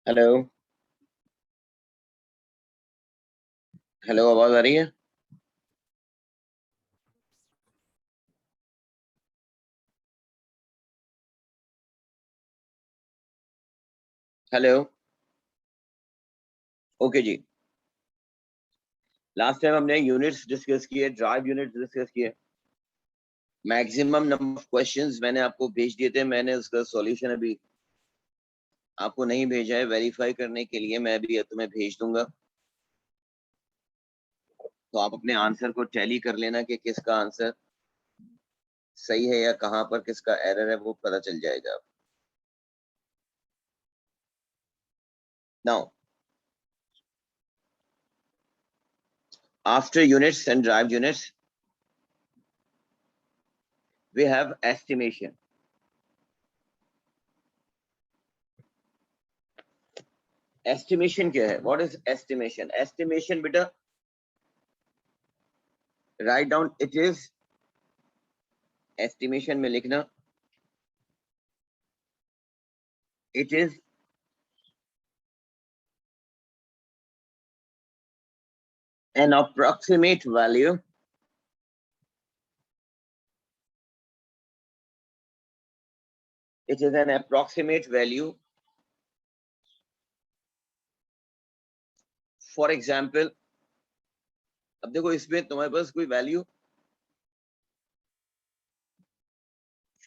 Hello. Hello, आवाज आ रही है? हेलो। ओके जी। लास्ट टाइम हमने यूनिट्स डिस्कस किए, ड्राइव यूनिट्स डिस्कस किए। मैक्सिमम नंबर ऑफ क्वेश्चंस मैंने आपको भेज दिए थे। मैंने उसका सॉल्यूशन अभी आपको नहीं भेजा है, वेरीफाई करने के लिए मैं अभी तुम्हें भेज दूंगा। तो आप अपने आंसर को टैली कर लेना कि किसका आंसर सही है या कहाँ पर किसका एरर है, वो पता चल जाएगा। Now, after units and drive units we have estimation. Estimation क्या है? What is estimation? एस्टिमेशन बेटा, write down it is. Estimation में लिखना, it is an approximate value it is an approximate value. For example, अब देखो इसमें तुम्हारे पास कोई वैल्यू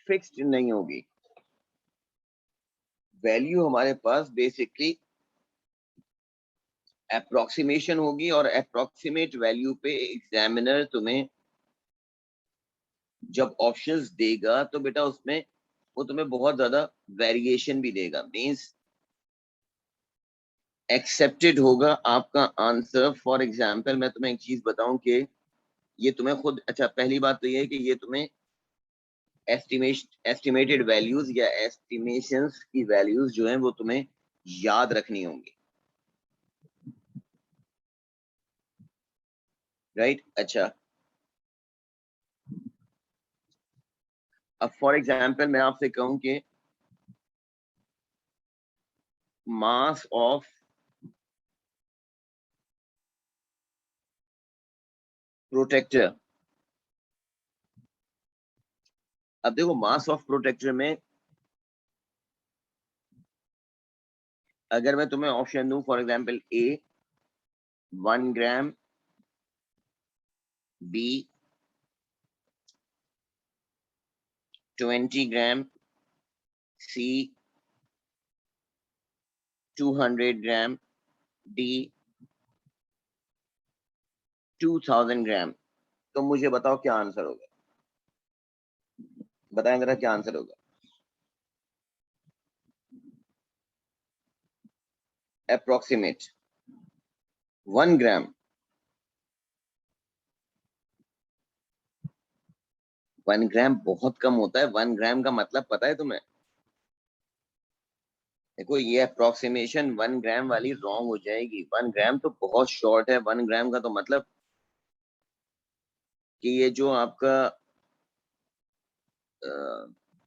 फिक्स्ड नहीं होगी। वैल्यू हमारे पास बेसिकली अप्रोक्सीमेशन होगी, और अप्रोक्सीमेट वैल्यू पे एग्जामिनर तुम्हें जब ऑप्शंस देगा तो बेटा उसमें वो तुम्हें बहुत ज्यादा वेरिएशन भी देगा। मींस एक्सेप्टेड होगा आपका आंसर। फॉर एग्जाम्पल मैं तुम्हें एक चीज बताऊं कि ये तुम्हें खुद, अच्छा पहली बात तो ये है कि ये तुम्हें एस्टिमेटेड वैल्यूज या एस्टिमेशंस की वैल्यूज जो हैं वो तुम्हें याद रखनी होंगी। राइट? अच्छा, अब फॉर एग्जांपल मैं आपसे कहूं कि मास ऑफ प्रोटेक्टर। अब देखो मास ऑफ प्रोटेक्टर में अगर मैं तुम्हें ऑप्शन दूं, for example A 1 gram, B 20 gram, C 200 gram, D 2000 gram, तो मुझे बताओ क्या आंसर होगा? बताएं जरा क्या आंसर होगा। अप्रोक्सीमेट 1 ग्राम। 1 ग्राम बहुत कम होता है। 1 ग्राम का मतलब पता है तुम्हें? देखो ये अप्रोक्सीमेशन 1 ग्राम वाली रॉन्ग हो जाएगी। 1 ग्राम तो बहुत शॉर्ट है। 1 ग्राम का तो मतलब कि ये जो आपका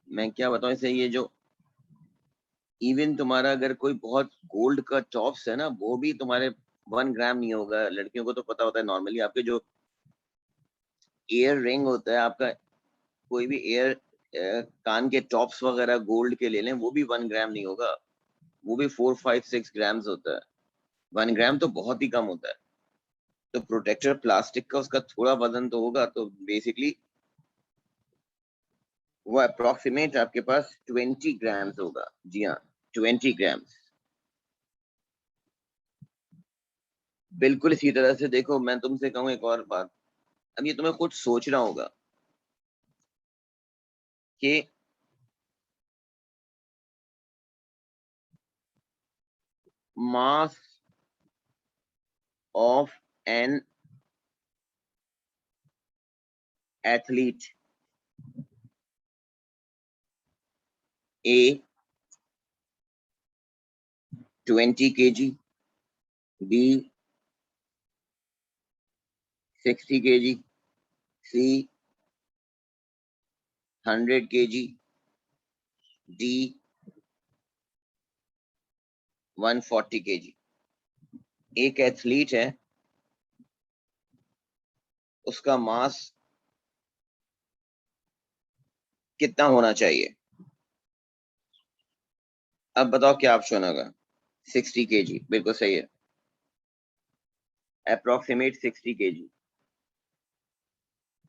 मैं क्या बताऊं इसे, ये जो इवन तुम्हारा अगर कोई बहुत गोल्ड का टॉप्स है ना, वो भी तुम्हारे 1 ग्राम नहीं होगा। लड़कियों को तो पता होता है नॉर्मली, आपके जो ईयर रिंग होता है आपका, कोई भी ईयर कान के टॉप्स वगैरह गोल्ड के ले लें, वो भी 1 ग्राम नहीं होगा। वो भी 4 5 6 ग्राम्स होता है। 1 ग्राम तो बहुत ही कम होता है। तो प्रोटेक्टर प्लास्टिक का उसका थोड़ा वजन तो होगा, तो बेसिकली वो अप्रोक्सीमेट आपके पास 20 ग्राम्स होगा। जी हाँ, 20 ग्राम्स। बिल्कुल इसी तरह से देखो, मैं तुमसे कहूँ एक और बात। अब ये तुम्हें कुछ सोचना होगा कि mass of an athlete A 20 kg, B 60 kg, C 100 kg, D 140 kg। एक एथलीट है, उसका मास कितना होना चाहिए? अब बताओ क्या ऑप्शन होगा? 60 kg, बिल्कुल सही है। Approximate 60 kg।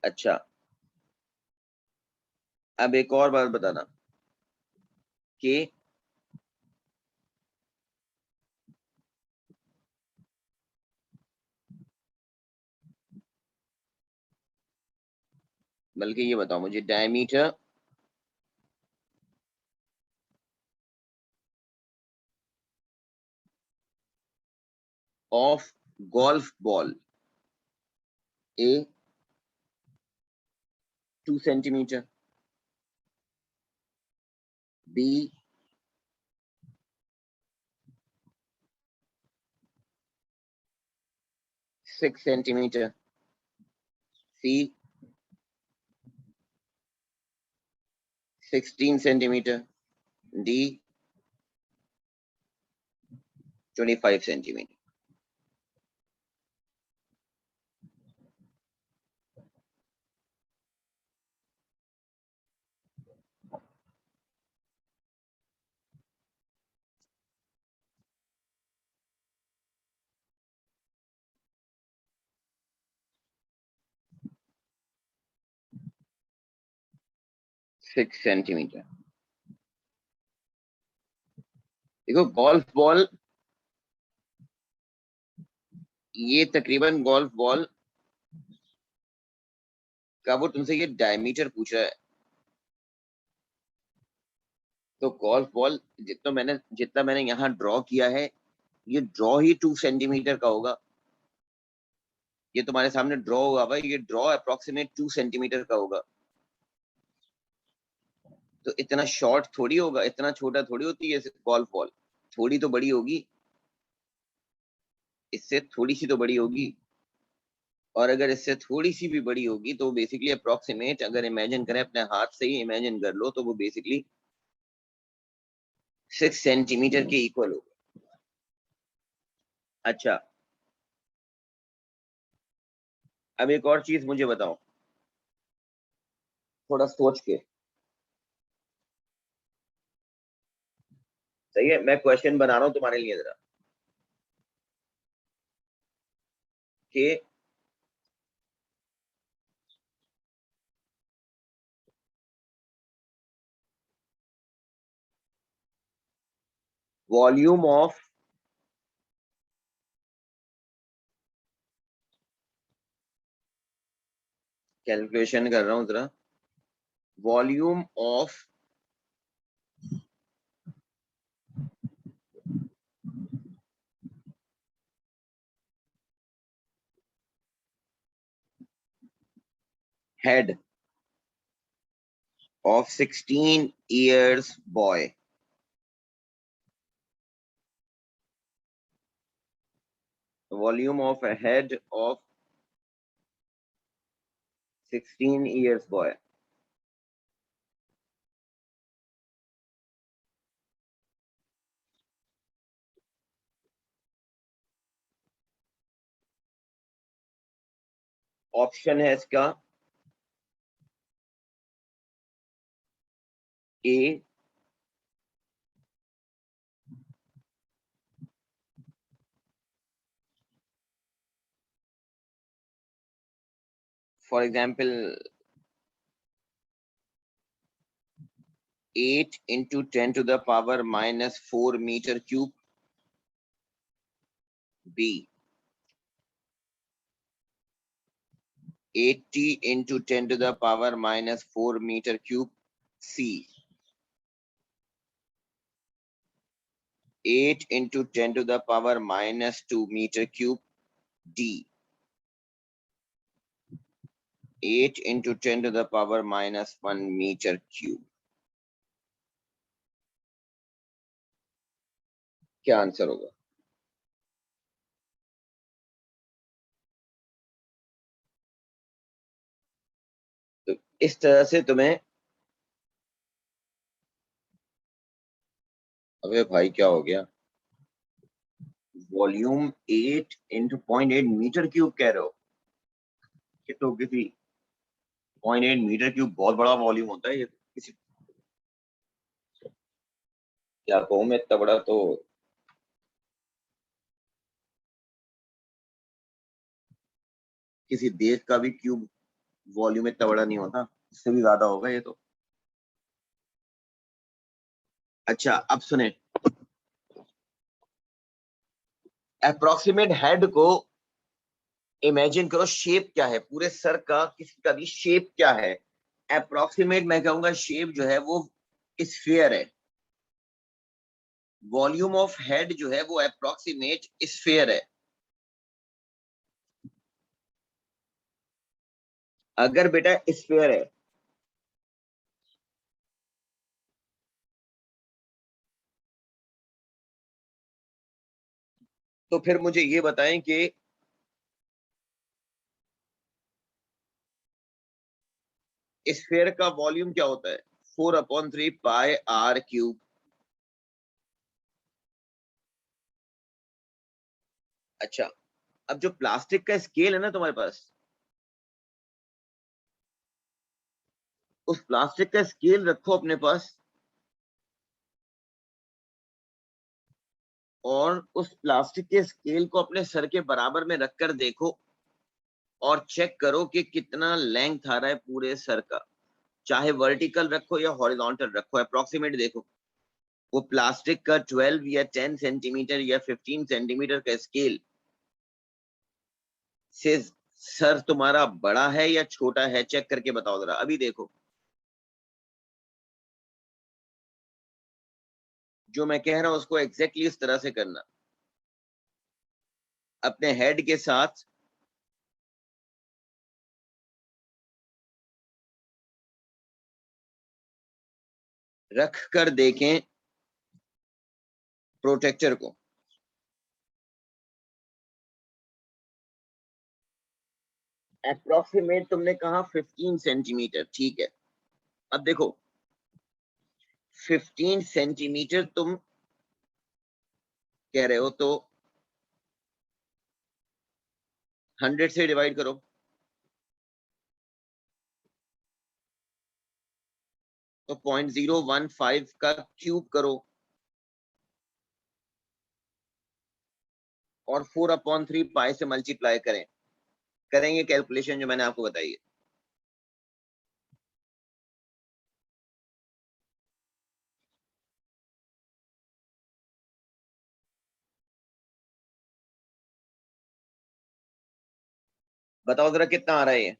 अच्छा, अब एक और बात बताना कि बल्कि ये बताओ मुझे, diameter of golf ball. A 2 centimetre, B 6 centimetre, C 16 centimetre, D 25 centimetre. 6 centimetre. देखो गोल्फ बॉल, ये तकरीबन गोल्फ बॉल का, वो तुमसे ये डायमीटर पूछ रहा है, तो गोल्फ बॉल जितना मैंने यहाँ ड्रॉ किया है, ये ड्रॉ ही 2 सेंटीमीटर का होगा। ये तुम्हारे सामने ड्रॉ हुआ हुआ, ये ड्रॉ अप्रोक्सीमेट 2 सेंटीमीटर का होगा। तो इतना शॉर्ट थोड़ी होगा, इतना छोटा थोड़ी होती है गोल्फ बॉल। थोड़ी तो बड़ी होगी, इससे थोड़ी सी तो बड़ी होगी। और अगर इससे थोड़ी सी भी बड़ी होगी तो बेसिकली अप्रोक्सीमेट, अगर इमेजिन करें, अपने हाथ से ही इमेजिन कर लो, तो वो बेसिकली 6 सेंटीमीटर के इक्वल होगा। अच्छा, अब एक और चीज मुझे बताओ, थोड़ा सोच के। सही है, मैं क्वेश्चन बना रहा हूं तुम्हारे लिए जरा, कि वॉल्यूम ऑफ, कैलकुलेशन कर रहा हूं जरा, volume of head of 16 years boy. Volume of a head of 16 years boy. Option है इसका, A for example 8 into 10 to the power minus 4 meter cube, B 80 into 10 to the power minus 4 meter cube, C 8 into 10 to the power minus 2 meter cube, D 8 into 10 to the power minus 1 meter cube। क्या answer होगा? तो इस तरह से तुम्हें, अबे भाई क्या हो गया? वॉल्यूम 8 इंटू 0.8 मीटर क्यूब कह रहे हो? ये तो किसी 0.8 मीटर क्यूब बहुत बड़ा वॉल्यूम होता है ये, किसी क्या कहूँ मैं, इतना बड़ा तो किसी देश का भी क्यूब वॉल्यूम इतना बड़ा नहीं होता, इससे भी ज्यादा होगा ये तो। अच्छा अब सुने, अप्रोक्सीमेट हेड को इमेजिन करो, शेप क्या है पूरे सर का, किसी का भी शेप क्या है। अप्रोक्सीमेट मैं कहूंगा शेप जो है वो स्फीयर है। वॉल्यूम ऑफ हेड जो है वो अप्रोक्सीमेट स्फीयर है। अगर बेटा स्फीयर है तो फिर मुझे ये बताएं कि स्फीयर का वॉल्यूम क्या होता है? 4/3 पाई r क्यूब। अच्छा, अब जो प्लास्टिक का स्केल है ना तुम्हारे पास, उस प्लास्टिक का स्केल रखो अपने पास, और उस प्लास्टिक के स्केल को अपने सर के बराबर में रखकर देखो, और चेक करो कि कितना लेंथ आ रहा है पूरे सर का। चाहे वर्टिकल रखो या हॉरिजॉन्टल रखो, अप्रोक्सीमेट देखो। वो प्लास्टिक का 12 या 10 सेंटीमीटर या 15 सेंटीमीटर का स्केल से सर तुम्हारा बड़ा है या छोटा है, चेक करके बताओ जरा, अभी देखो। जो मैं कह रहा हूं उसको एग्जैक्टली इस तरह से करना, अपने हेड के साथ रख कर देखें प्रोटेक्टर को। अप्रोक्सीमेट तुमने कहा 15 सेंटीमीटर, ठीक है। अब देखो 15 सेंटीमीटर तुम कह रहे हो, तो 100 से डिवाइड करो, तो 0.015 का क्यूब करो, और 4/3 से मल्टीप्लाई करें। करेंगे कैलकुलेशन जो मैंने आपको बताई है। बताओ जरा कितना आ रहा है ये?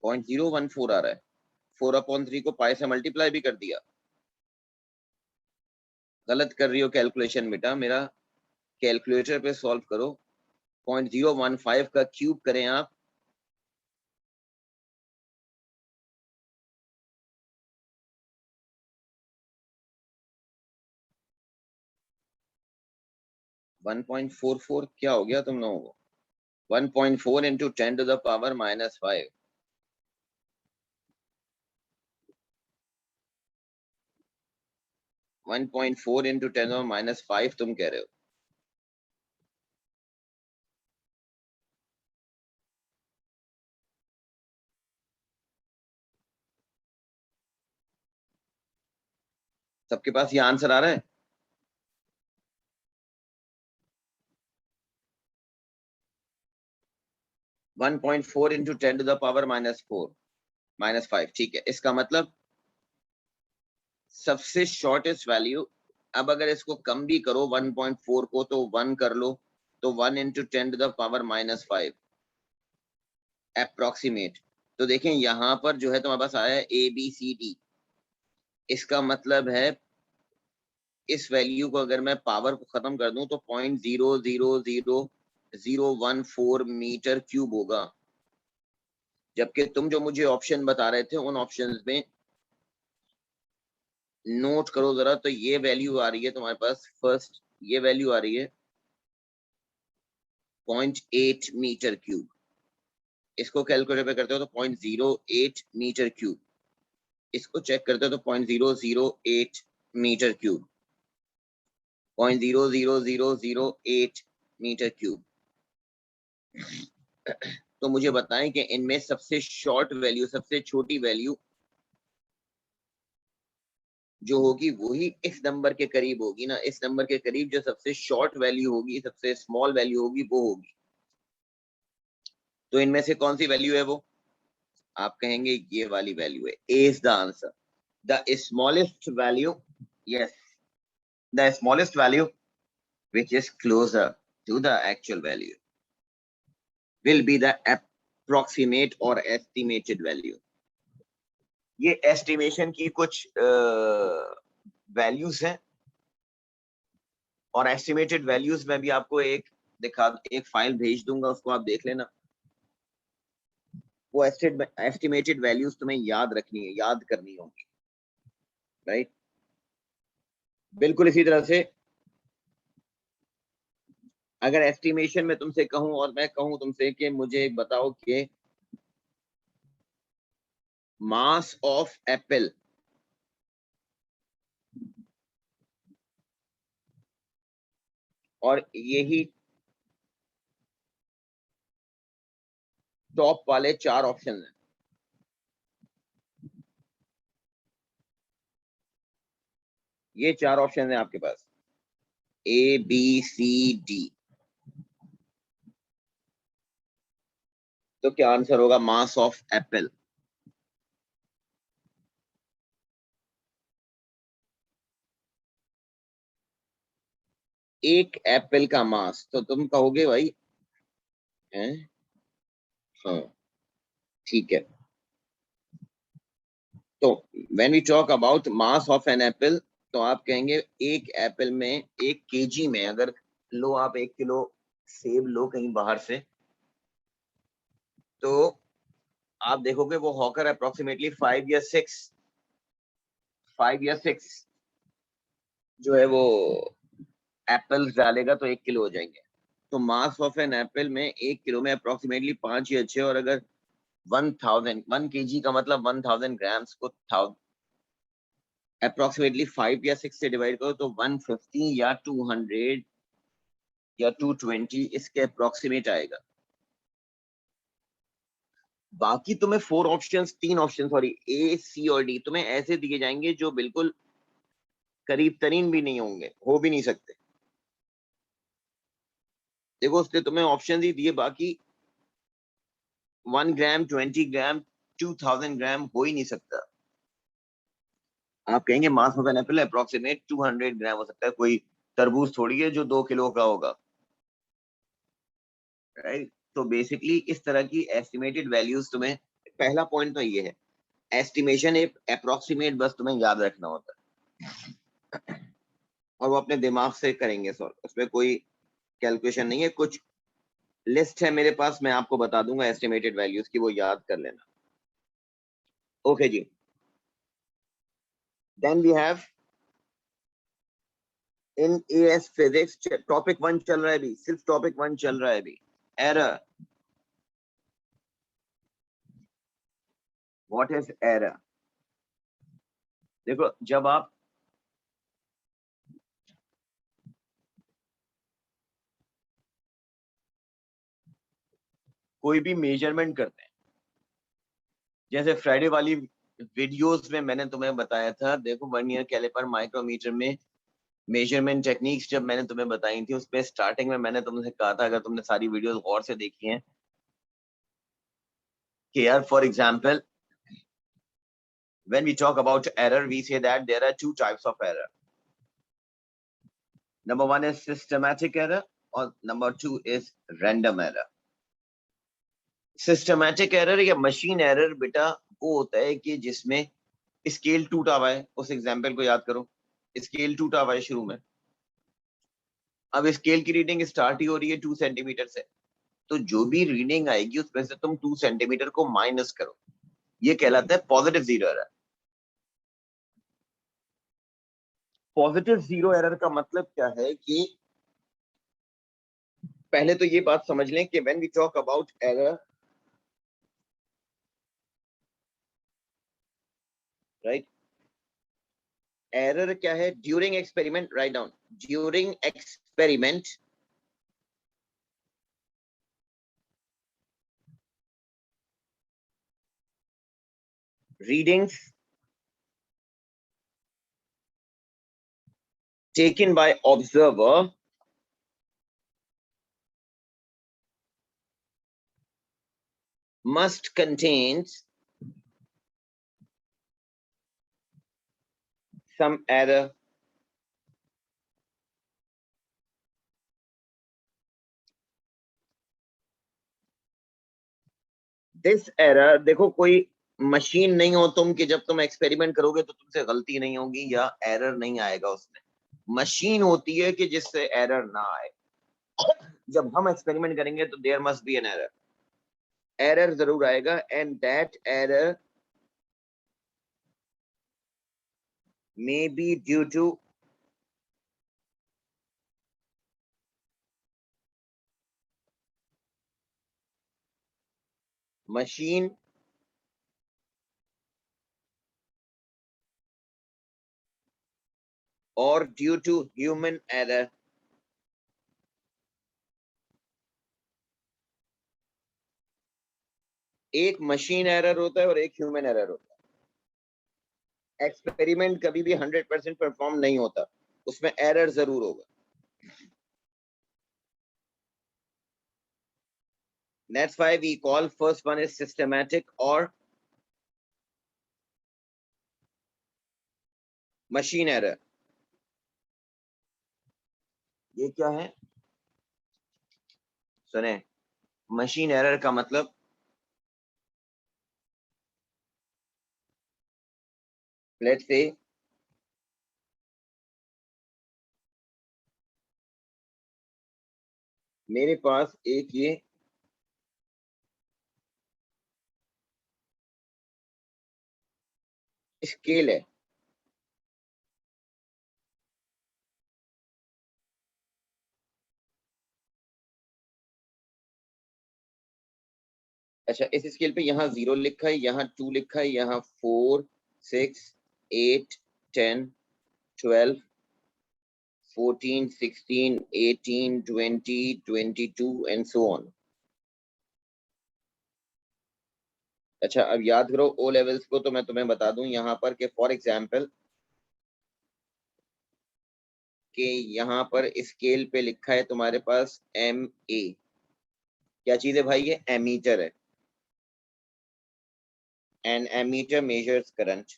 0.014 आ रहा है। 4/3 को पाई से मल्टीप्लाई भी कर दिया। गलत कर रही हो कैलकुलेशन बेटा, मेरा कैलकुलेटर पे सॉल्व करो। 0.015 का क्यूब करें आप, वन पॉइंट फोर फोर क्या हो गया तुम लोगों को? 1.4 इंटू 10⁻⁻5। 1.4 इंटू 10⁻⁻5 तुम कह रहे हो। सबके पास ये आंसर आ रहा है? (1.4 इंटू 10⁻⁻4-5), ठीक है। इसका मतलब सबसे शॉर्टेस्ट वैल्यू, अब अगर इसको कम भी करो 1.4 को तो 1 कर लो, तो 1 इंटू 10⁻⁻5 अप्रोक्सीमेट। तो देखें यहां पर जो है तुम्हारे पास आया है ABCD। इसका मतलब है इस वैल्यू को अगर मैं पावर को खत्म कर दूं तो 0.0000014 मीटर क्यूब होगा। जबकि तुम जो मुझे ऑप्शन बता रहे थे उन ऑप्शंस में नोट करो जरा। तो ये वैल्यू आ रही है तुम्हारे पास, फर्स्ट ये वैल्यू आ रही है 0.8 मीटर क्यूब। इसको कैलकुलेट पे करते हो तो 0.08 मीटर क्यूब। इसको चेक करते हो तो 0.008 मीटर क्यूब, 0.00008 मीटर क्यूब। तो मुझे बताएं कि इनमें सबसे शॉर्ट वैल्यू, सबसे छोटी वैल्यू जो होगी वही इस नंबर के करीब होगी ना। इस नंबर के करीब जो सबसे शॉर्ट वैल्यू होगी, सबसे स्मॉल वैल्यू होगी, वो होगी। तो इनमें से कौन सी वैल्यू है वो? आप कहेंगे ये वाली वैल्यू है। A is the answer. The smallest value, yes, the smallest value which is closer to the actual value will be the approximate or estimated value. ये एस्टिमेशन की कुछ वैल्यूज हैं, और एस्टिमेटेड वैल्यूज में भी आपको एक फाइल भेज दूंगा, उसको आप देख लेना। वो एस्टिमेटेड वैल्यूज तुम्हें याद रखनी है, याद करनी होगी, राइट। बिल्कुल इसी तरह से अगर एस्टिमेशन में तुमसे कहूं और मैं कहूं तुमसे कि मुझे बताओ कि मास ऑफ एप्पल, और यही टॉप वाले 4 ऑप्शन हैं। ये 4 ऑप्शन है आपके पास, ए बी सी डी। तो क्या आंसर होगा मास ऑफ एप्पल? एक एप्पल का मास, तो तुम कहोगे भाई हैं? हाँ, ठीक है। तो when we talk about mass of an apple, तो आप कहेंगे एक एप्पल में, 1 kg में, अगर लो आप 1 किलो सेब लो कहीं बाहर से, तो आप देखोगे वो हॉकर अप्रोक्सीमेटली 5 या 6 जो है वो एप्पल्स डालेगा, तो 1 किलो हो जाएंगे। तो मास ऑफ एन एप्पल में 1 किलो में अप्रोक्सीमेटली 5 या 6, और अगर 1 kg का मतलब 1000 ग्राम्स को अप्रोक्सीमेटली 5 या 6 से डिवाइड करो तो 150 या 200 या 220 इसके अप्रोक्सीमेट आएगा। बाकी तुम्हें 3 ऑप्शन सॉरी, ए सी और डी तुम्हें ऐसे दिए जाएंगे जो बिल्कुल करीब तरीन भी नहीं होंगे, हो भी नहीं सकते। देखो उसने तुम्हें ऑप्शन ही दिए, बाकी 1 ग्राम, 20 ग्राम, 2000 ग्राम हो ही नहीं सकता। आप कहेंगे mass of an apple approximate 200 gram हो सकता है, कोई तरबूज थोड़ी है जो 2 किलो का होगा, राइट। तो बेसिकली इस तरह की एस्टिमेटेड वैल्यूज तुम्हें, पहला पॉइंट तो ये है, एस्टिमेशन एक अप्रोक्सीमेट बस तुम्हें याद रखना होता है, और वो अपने दिमाग से करेंगे सॉल्व, उसमें कोई कैलकुलेशन नहीं है। कुछ लिस्ट है मेरे पास, मैं आपको बता दूंगा एस्टिमेटेड वैल्यूज की, वो याद कर लेना। ओके जी, then we have in AS physics, topic 1 चल रहा है अभी, सिर्फ टॉपिक 1 चल रहा है अभी। Error, what is error? देखो जब आप कोई भी मेजरमेंट करते हैं, जैसे फ्राइडे वाली वीडियोस में मैंने तुम्हें बताया था, देखो वर्नियर कैलिपर माइक्रोमीटर में मेजरमेंट टेक्निक्स जब मैंने तुम्हें बताई थी, उसमें स्टार्टिंग में मैंने तुमसे कहा था, अगर तुमने सारी वीडियोस गौर से देखी हैं, कि यार for example when we talk about error we say that there are 2 types of error. Number 1 is systematic error और number 2 is random error. Systematic error या मशीन एरर बेटा वो होता है कि जिसमें स्केल टूटा हुआ है। उस एग्जांपल को याद करो, स्केल टूटा हुआ है शुरू में, अब स्केल की रीडिंग स्टार्ट ही हो रही है 2 सेंटीमीटर से, तो जो भी रीडिंग आएगी उसमें से तुम 2 सेंटीमीटर को माइनस करो, ये कहलाता है positive zero error. Positive zero error का मतलब क्या है कि पहले तो ये बात समझ लें कि when we talk about error, right, error क्या है? During experiment, write down, during experiment readings taken by observer must contain some error. This error, देखो कोई मशीन नहीं हो तुम कि जब तुम एक्सपेरिमेंट करोगे तो तुमसे गलती नहीं होगी या एरर नहीं आएगा उसमें। मशीन होती है कि जिससे एरर ना आए। जब हम एक्सपेरिमेंट करेंगे तो there must be an error, error जरूर आएगा, and that error may be due to machine और ड्यू टू ह्यूमन एरर। एक मशीन एरर होता है और एक ह्यूमन एरर होता है। एक्सपेरिमेंट कभी भी 100% परफॉर्म नहीं होता, उसमें एरर जरूर होगा। That's why we call first one is systematic or machine error. ये क्या है सुने? मशीन एरर का मतलब लेट्स से मेरे पास एक ये स्केल है, अच्छा इस स्केल पे यहाँ 0 लिखा है, यहाँ 2 लिखा है, यहाँ 4 6 8 10 12 14 16 18 20 22 एंड सो ऑन। अच्छा अब याद करो ओ लेवल्स को, तो मैं तुम्हें बता दूं यहाँ पर कि फॉर एग्जांपल कि यहाँ पर स्केल पे लिखा है तुम्हारे पास एम ए, क्या चीज है भाई? ये एमीटर है, एन एमीटर मेजर्स करंट।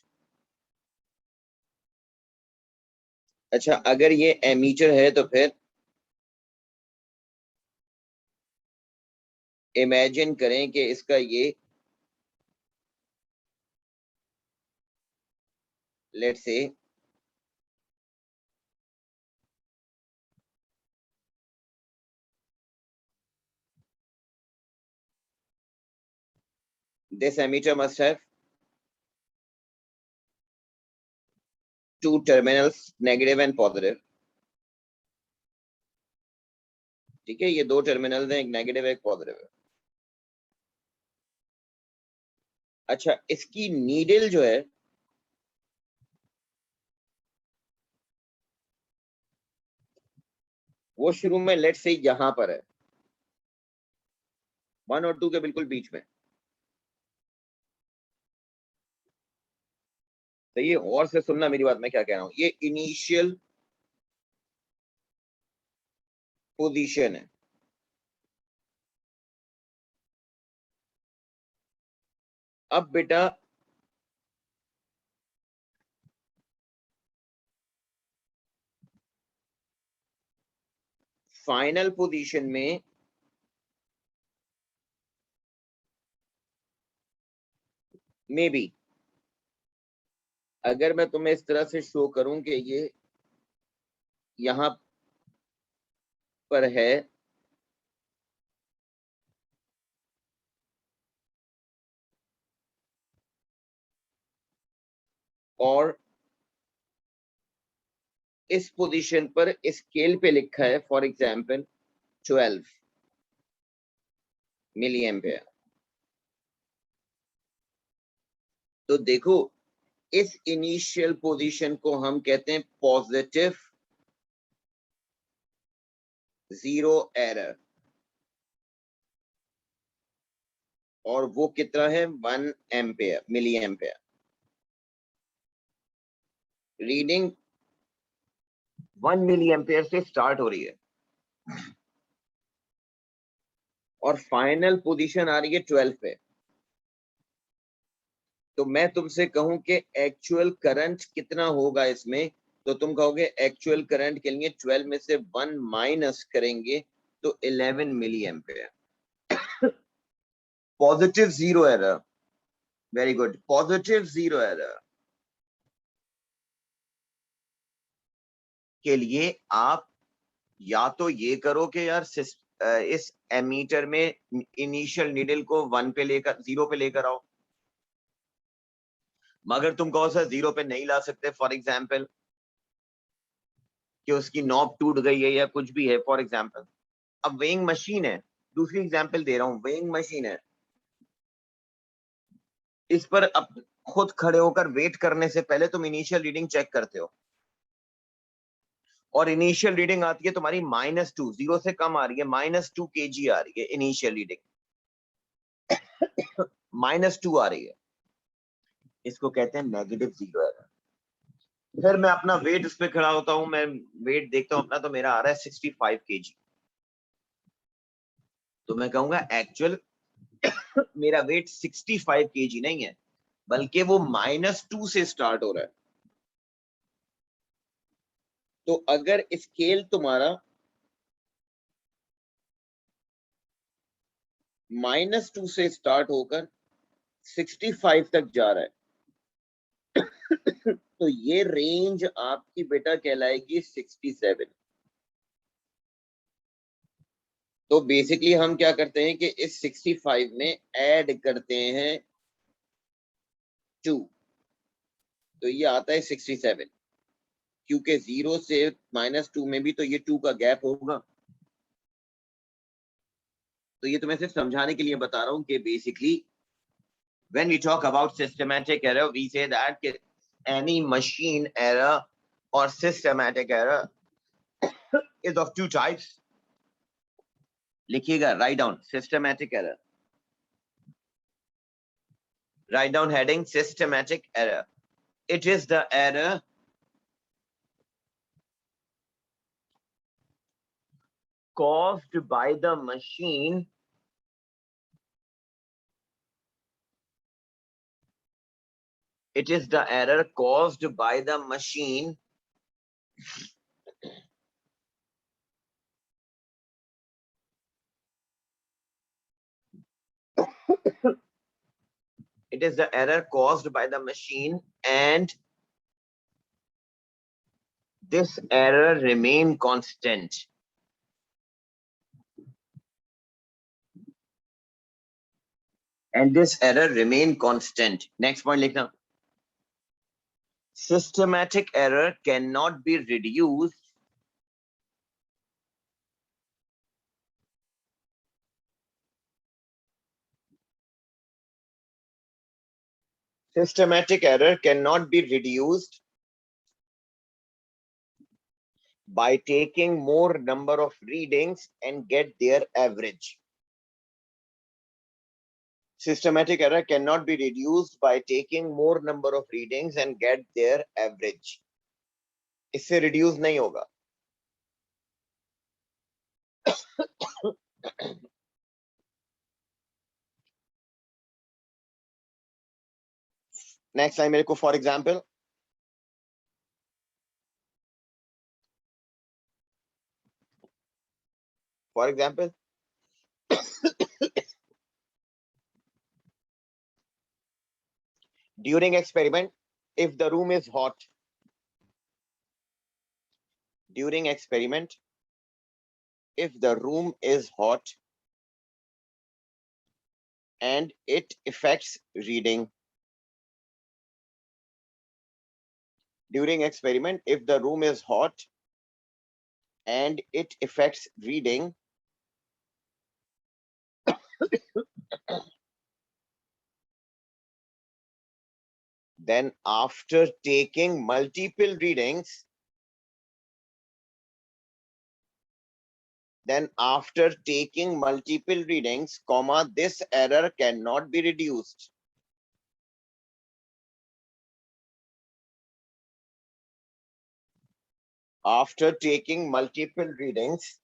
अच्छा अगर ये एमीटर है तो फिर इमेजिन करें कि इसका ये let's say this emitter must have two terminals, negative and positive। ठीक है, ये दो टर्मिनल्स हैं, एक नेगेटिव एक पॉजिटिव है। अच्छा इसकी नीडल जो है वो शुरू में लेट्स से यहां पर है, 1 और 2 के बिल्कुल बीच में। तो ये और से सुनना मेरी बात, मैं क्या कह रहा हूं, ये इनिशियल पोजीशन है। अब बेटा फाइनल पोजीशन में मे बी, अगर मैं तुम्हें इस तरह से शो करूं कि ये यहां पर है और इस पोजीशन पर स्केल पे लिखा है फॉर एग्जांपल 12 मिली एम्पेयर, तो देखो इस इनिशियल पोजीशन को हम कहते हैं पॉजिटिव जीरो एरर, और वो कितना है 1 ampere milli ampere. Reading 1 milli ampere से स्टार्ट हो रही है और फाइनल पोजीशन आ रही है 12 पे। तो मैं तुमसे कहूं कि एक्चुअल करंट कितना होगा इसमें, तो तुम कहोगे एक्चुअल करंट के लिए 12 में से 1 माइनस करेंगे तो 11 milli ampere. Positive zero error, very good, positive zero error के लिए आप या तो ये करो कि यार इस एमीटर में इनिशियल नीडल को 1 पे लेकर 0 पे लेकर आओ, मगर तुम कहो सर 0 पे नहीं ला सकते, फॉर एग्जाम्पल कि उसकी नॉब टूट गई है या कुछ भी है फॉर एग्जाम्पल। अब वेइंग मशीन है, दूसरी एग्जाम्पल दे रहा हूं, वेइंग मशीन है, इस पर अब खुद खड़े होकर वेट करने से पहले तुम इनिशियल रीडिंग चेक करते हो और इनिशियल रीडिंग आती है तुम्हारी -2, 0 से कम आ रही है, -2 kg आ रही है इनिशियल रीडिंग, -2 आ रही है, इसको कहते हैं नेगेटिव जीरो एरर। फिर मैं अपना वेट उस पर खड़ा होता हूं, मैं वेट देखता हूं अपना, तो मेरा आ रहा है 65 kg, तो मैं कहूंगा एक्चुअल मेरा वेट 65 kg नहीं है, बल्कि वो -2 से स्टार्ट हो रहा है। तो अगर स्केल तुम्हारा -2 से स्टार्ट होकर 65 तक जा रहा है तो ये रेंज आपकी बेटा कहलाएगी 67। तो बेसिकली हम क्या करते हैं कि इस 65 में ऐड करते हैं 2, तो ये आता है 67, क्योंकि 0 से -2 में भी तो ये 2 का गैप होगा। तो ये तो मैं सिर्फ समझाने के लिए बता रहा हूं कि basically when we talk about systematic error we say that any machine error or systematic error is of two types. लिखिएगा, write down systematic error, write down heading systematic error. It is the error caused by the machine it is the error caused by the machine it is the error caused by the machine, and this error remain constant. And this error remain constant. Next point likhna. Systematic error cannot be reduced systematic error cannot be reduced by taking more number of readings and get their average. Systematic error cannot be reduced by taking more number of readings and get their average. इससे reduce नहीं होगा. Next line मेरे को for example. For example, during experiment, if the room is hot, during experiment, if the room is hot and it affects reading, during experiment, if the room is hot and it affects reading, then after taking multiple readings, comma, this error cannot be reduced. After taking multiple readings,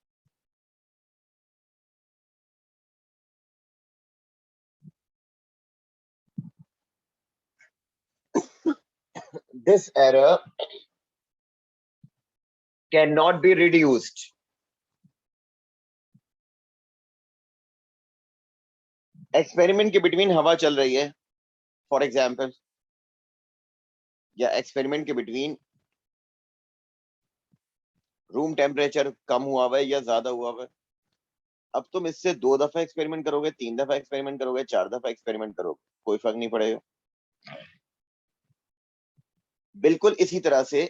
this error cannot be reduced. Experiment के between हवा चल रही है, for example, या experiment के between room temperature कम हुआ हुआ है या ज्यादा हुआ हुआ है। अब तुम इससे 2 दफा एक्सपेरिमेंट करोगे, 3 दफा एक्सपेरिमेंट करोगे, 4 दफा एक्सपेरिमेंट करोगे, कोई फर्क नहीं पड़ेगा। बिल्कुल इसी तरह से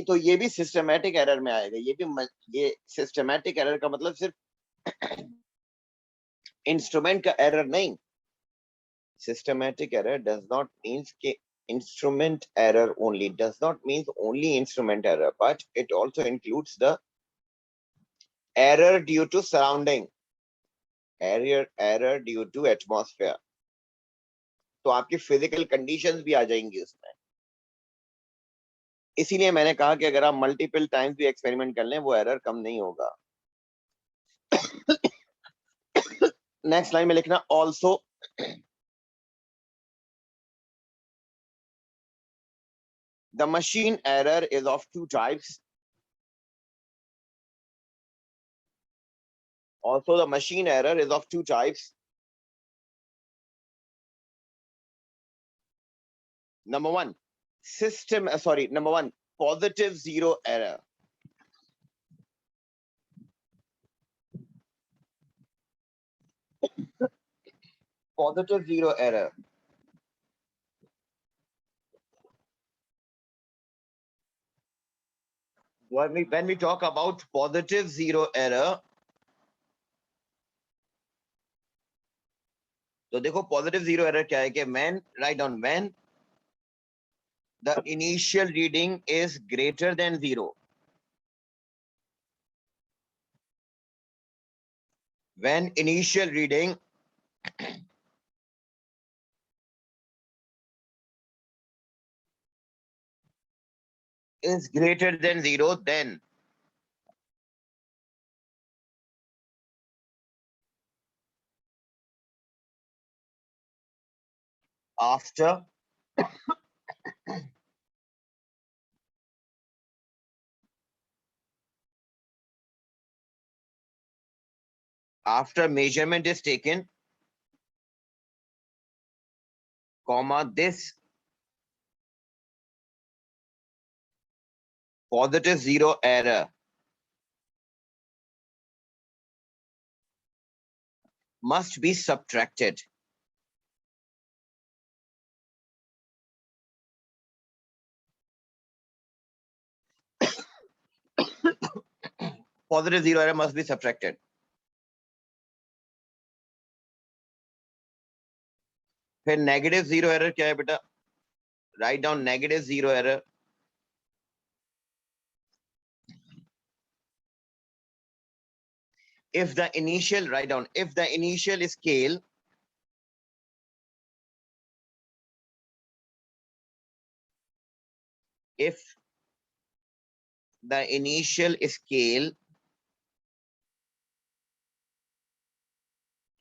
तो ये भी सिस्टमैटिक एरर में आएगा। ये सिस्टमैटिक एरर का मतलब सिर्फ इंस्ट्रूमेंट का एरर नहीं। Systematic error does not means instrument error only, does not means only instrument error, but it also includes the error due to surrounding, error due to atmosphere. तो आपकी physical conditions भी आ जाएंगी उसमें। इसीलिए मैंने कहा कि अगर आप मल्टीपल टाइम्स भी एक्सपेरिमेंट कर लें, वो एरर कम नहीं होगा। नेक्स्ट लाइन में लिखना also the machine error is of 2 types. Also, the machine error is of 2 types. Number one, positive zero error. Positive zero error. When we talk about positive zero error, तो देखो positive zero error क्या है कि write down when the initial reading is greater than 0. When initial reading is greater than 0, then after measurement is taken, comma, this positive zero error must be subtracted. Positive zero error must be subtracted. फिर negative zero error क्या है बेटा? Write down negative zero error. If the initial scale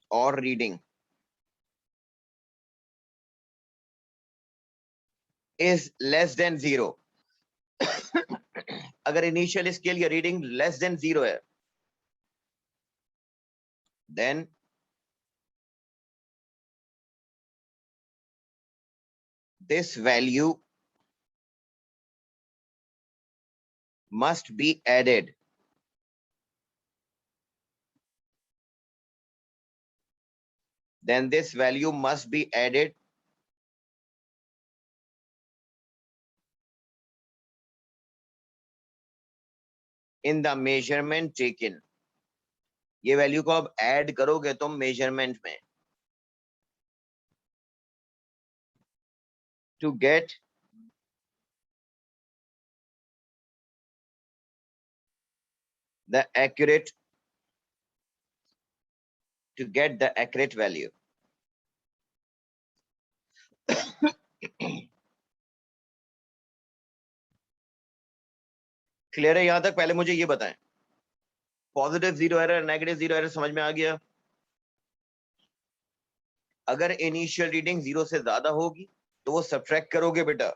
or reading is less than 0, अगर initial scale या reading less than 0 है, then this value must be added. Then this value must be added in the measurement taken, ये value को अब add करोगे तुम measurement में, to get the accurate, to get the accurate value. Clear है यहां तक? पहले मुझे ये बताएं, positive zero error, negative zero error समझ में आ गया? अगर इनिशियल रीडिंग जीरो से ज्यादा होगी तो वो सब्ट्रैक्ट करोगे बेटा,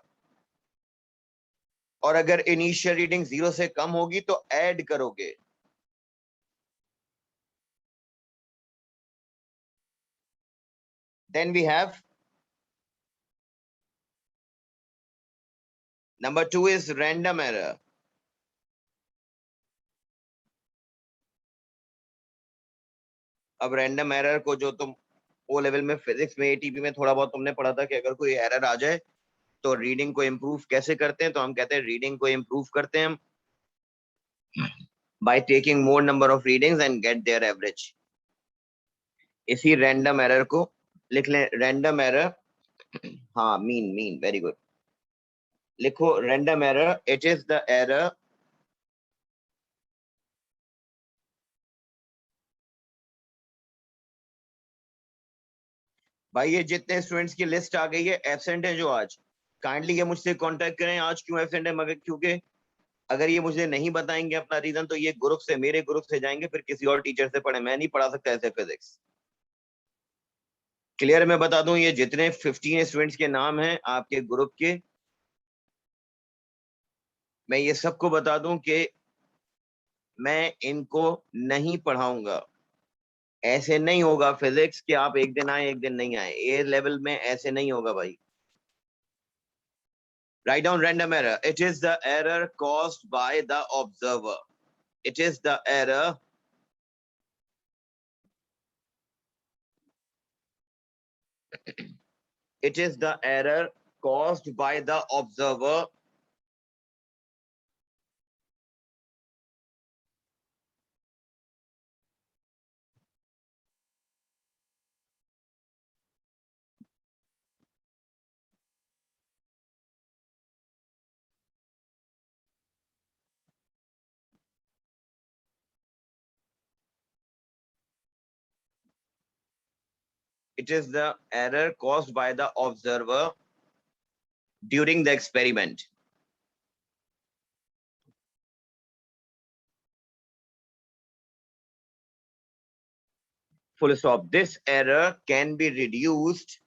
और अगर इनिशियल रीडिंग जीरो से कम होगी तो ऐड करोगे। Then we have number 2 is random error. अब रैंडम एरर को जो तुम ओ लेवल में फिजिक्स में एटीपी में थोड़ा बहुत तुमने पढ़ा था कि अगर कोई एरर आ जाए तो रीडिंग को इम्प्रूव कैसे करते हैं, तो हम कहते हैं रीडिंग को इम्प्रूव करते हैं हम by taking more number of readings and get their average. इसी रैंडम एरर को लिख लें, रैंडम एरर, हाँ मीन वेरी गुड, लिखो random error, it is the error भाई ये जितने स्टूडेंट्स की लिस्ट आ गई है एब्सेंट है जो आज, काइंडली ये मुझसे कांटेक्ट करें आज क्यों एब्सेंट है, मगर क्योंकि अगर ये मुझे नहीं बताएंगे अपना रीजन तो ये ग्रुप से, मेरे ग्रुप से जाएंगे फिर किसी और टीचर से पढ़े, मैं नहीं पढ़ा सकता ऐसे फिजिक्स। क्लियर? मैं बता दूं ये जितने 15 स्टूडेंट्स के नाम हैं आपके ग्रुप के, मैं ये सबको बता दूं कि मैं इनको नहीं पढ़ाऊंगा। ऐसे नहीं होगा फिजिक्स कि आप एक दिन आए एक दिन नहीं आए, ए लेवल में ऐसे नहीं होगा भाई। Write down random error. It is the error caused by the observer. It is the error it is the error caused by the observer it is the error caused by the observer during the experiment. Full stop. This error can be reduced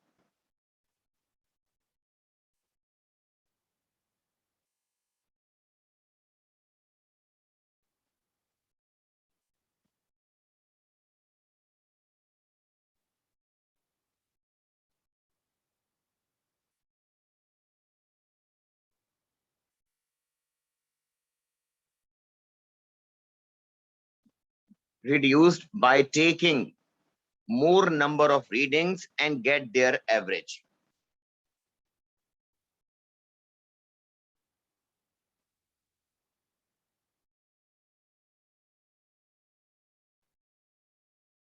by taking more number of readings and get their average.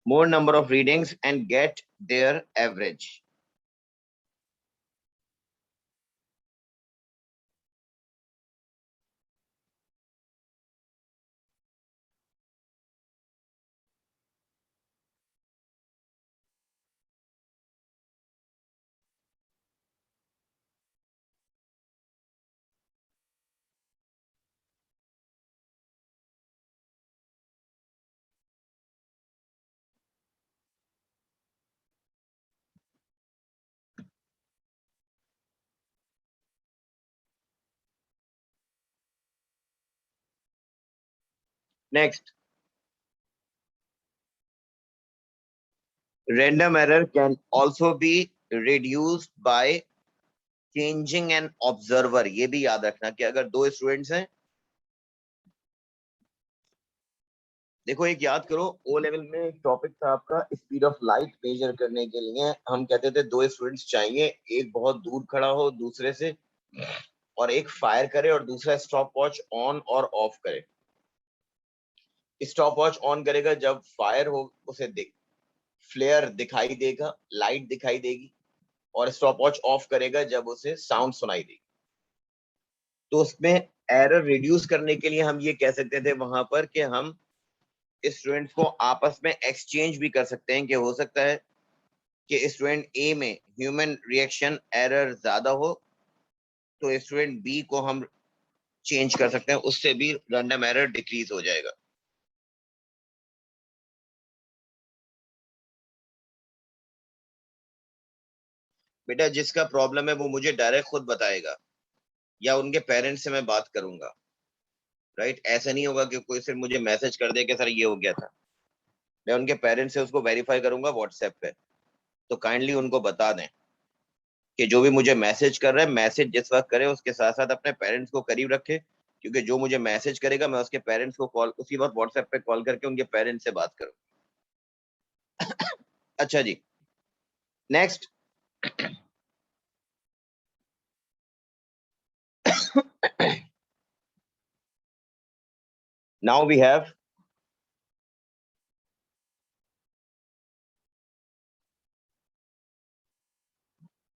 More number of readings and get their average. Next, random error can also be reduced by changing an observer. ये भी याद रखना कि अगर दो students हैं, देखो एक याद करो, ओ लेवल में एक टॉपिक था आपका स्पीड ऑफ लाइट मेजर करने के लिए हम कहते थे दो स्टूडेंट्स चाहिए, एक बहुत दूर खड़ा हो दूसरे से और एक फायर करे और दूसरा स्टॉप वॉच ऑन और ऑफ करे। स्टॉप वॉच ऑन करेगा जब फायर हो, उसे फ्लेयर दिखाई देगा, लाइट दिखाई देगी, और स्टॉप वॉच ऑफ करेगा जब उसे साउंड सुनाई देगी। तो उसमें एरर रिड्यूस करने के लिए हम ये कह सकते थे वहां पर कि हम स्टूडेंट्स को आपस में एक्सचेंज भी कर सकते हैं, कि हो सकता है कि स्टूडेंट ए में ह्यूमन रिएक्शन एरर ज्यादा हो, तो स्टूडेंट बी को हम चेंज कर सकते हैं, उससे भी रैंडम एरर डिक्रीज हो जाएगा। बेटा जिसका प्रॉब्लम है वो मुझे डायरेक्ट खुद बताएगा, या उनके पेरेंट्स से मैं बात करूंगा, राइट? ऐसा नहीं होगा कि कोई सिर्फ मुझे मैसेज कर दे कि सर ये हो गया था। मैं उनके पेरेंट्स से उसको वेरीफाई करूंगा व्हाट्सएप पे। तो काइंडली उनको बता दें कि जो भी मुझे मैसेज कर रहा है, मैसेज जिस वक्त करे उसके साथ साथ अपने पेरेंट्स को करीब रखे, क्योंकि जो मुझे मैसेज करेगा मैं उसके पेरेंट्स को कॉल, उसी वक्त व्हाट्सएप पे कॉल करके उनके पेरेंट्स से बात करूँ। अच्छा जी, next. Now we have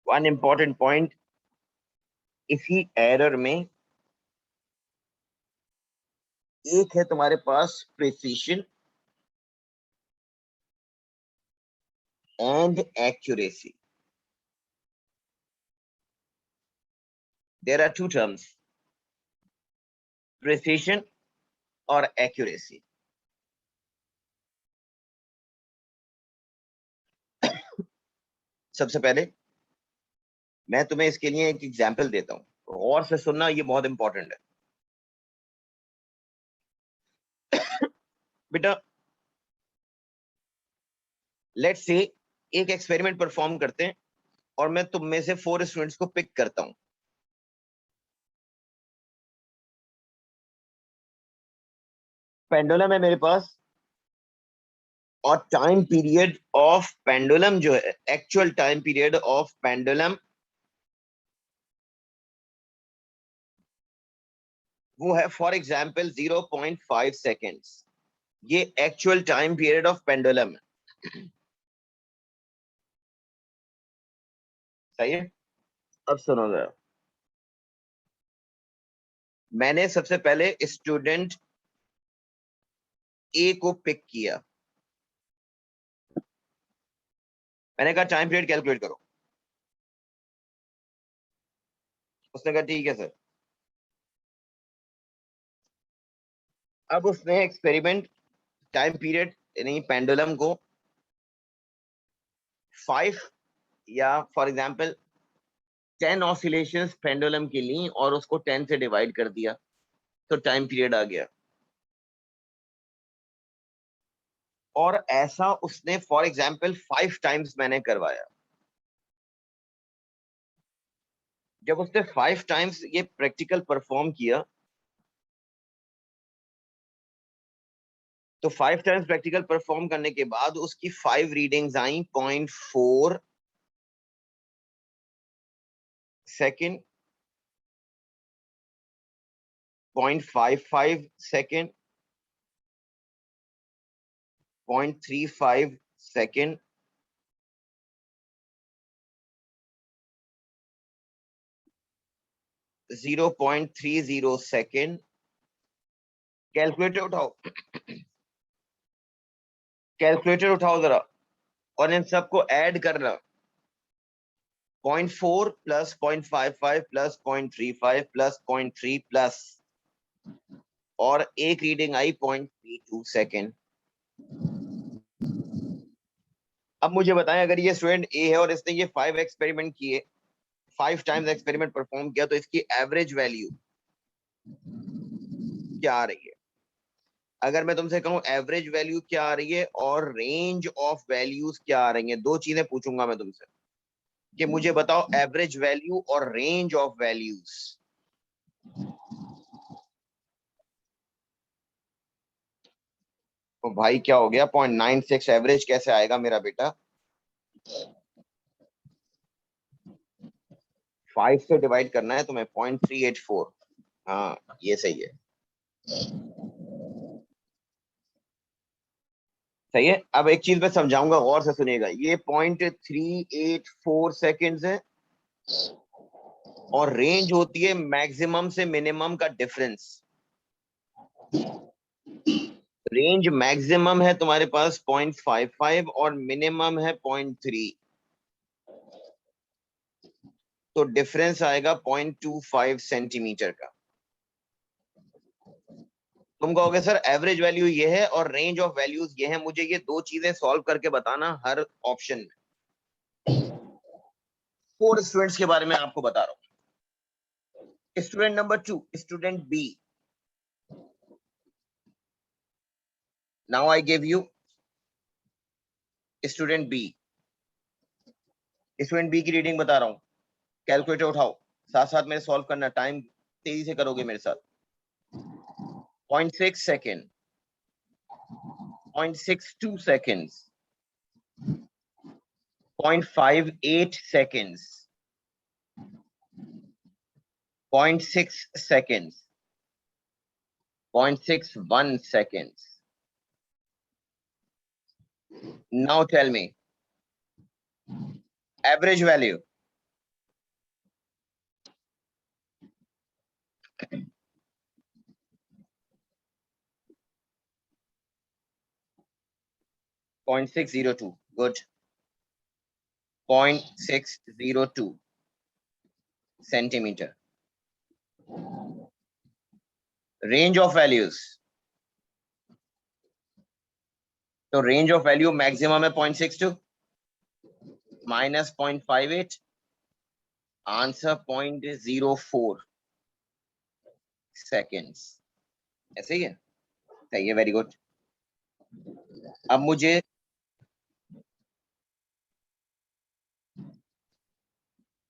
one important point. इसी एरर में एक है तुम्हारे पास precision and accuracy. There are two terms, precision और एक्यूरेसी। सबसे पहले मैं तुम्हें इसके लिए एक एग्जांपल देता हूं, और से सुनना, ये बहुत इंपॉर्टेंट है। बेटा लेट्स से एक एक्सपेरिमेंट परफॉर्म करते हैं, और मैं तुम में से 4 स्टूडेंट्स को पिक करता हूं। पेंडुलम है मेरे पास, और टाइम पीरियड ऑफ पेंडुलम जो है, actual time period of pendulum, वो है फॉर एग्जांपल 0.5 सेकेंड्स। ये actual time period of pendulum है। सही है? अब सुनो जरा, मैंने सबसे पहले स्टूडेंट ए को पिक किया। मैंने कहा टाइम पीरियड कैलकुलेट करो। उसने कहा ठीक है सर। अब उसने एक्सपेरिमेंट टाइम पीरियड यानी पेंडुलम को 5 या फॉर एग्जांपल 10 ऑसिलेशंस पेंडुलम के लिए, और उसको 10 से डिवाइड कर दिया, तो टाइम पीरियड आ गया। और ऐसा उसने फॉर एग्जांपल 5 टाइम्स मैंने करवाया। जब उसने 5 टाइम्स ये प्रैक्टिकल परफॉर्म किया, तो 5 टाइम्स प्रैक्टिकल परफॉर्म करने के बाद उसकी 5 रीडिंग्स आई 0.4 second, 0.55 second, 0.35 second, 0.30 second. Calculator उठाओ, कैलकुलेटर उठाओ जरा, और इन सबको ऐड करना। 0.4 प्लस 0.55 प्लस 0.35 प्लस 0.3 प्लस, और एक रीडिंग आई 0.32 सेकेंड। अब मुझे बताएं, अगर ये स्टूडेंट ए है और इसने ये 5 एक्सपेरिमेंट किए, 5 टाइम्स एक्सपेरिमेंट परफॉर्म किया, तो इसकी एवरेज वैल्यू क्या आ रही है? अगर मैं तुमसे कहूं एवरेज वैल्यू क्या आ रही है और रेंज ऑफ वैल्यूज क्या आ रही है, दो चीजें पूछूंगा मैं तुमसे, कि मुझे बताओ एवरेज वैल्यू और रेंज ऑफ वैल्यूज। तो भाई क्या हो गया, 0.96 एवरेज कैसे आएगा मेरा बेटा? 5 से डिवाइड करना है तुम्हें, 0.384। हाँ ये सही है। सही है। अब एक चीज मैं समझाऊंगा, गौर से सुनिएगा। ये 0.384 सेकेंड्स है और रेंज होती है मैक्सिमम से मिनिमम का डिफरेंस। रेंज मैक्सिमम है तुम्हारे पास 0.55 और मिनिमम है 0.3, तो डिफरेंस आएगा 0.25 सेंटीमीटर का। तुम कहोगे सर एवरेज वैल्यू ये है और रेंज ऑफ वैल्यूज ये है, मुझे ये दो चीजें सॉल्व करके बताना हर ऑप्शन में। 4 स्टूडेंट्स के बारे में आपको बता रहा हूँ। Student number 2, student B. Now I give you student B. Student B की रीडिंग बता रहा हूँ। कैलकुलेटर उठाओ, साथ साथ मेरे सॉल्व करना, टाइम तेजी से करोगे मेरे साथ। 0.6 second, 0.62 seconds, 0.58 seconds, 0.6 seconds, 0.61 seconds. Now tell me, average value. Point 602. Good. 0.602 centimeter. Range of values. So range of value maximum है 0.62 minus 0.58. Answer 0.04 seconds. ऐसे ही है? सही है, वेरी गुड। अब मुझे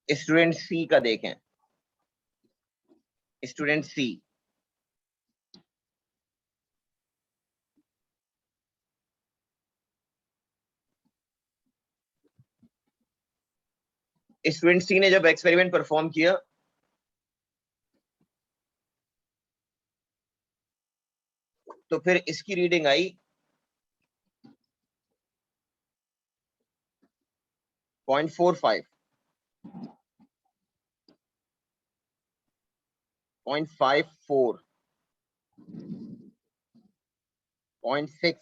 स्टूडेंट सी का देखें। स्टूडेंट सी, स्टूडेंट सी ने जब एक्सपेरिमेंट परफॉर्म किया तो फिर इसकी reading I 0.45, 0.54, 0.6,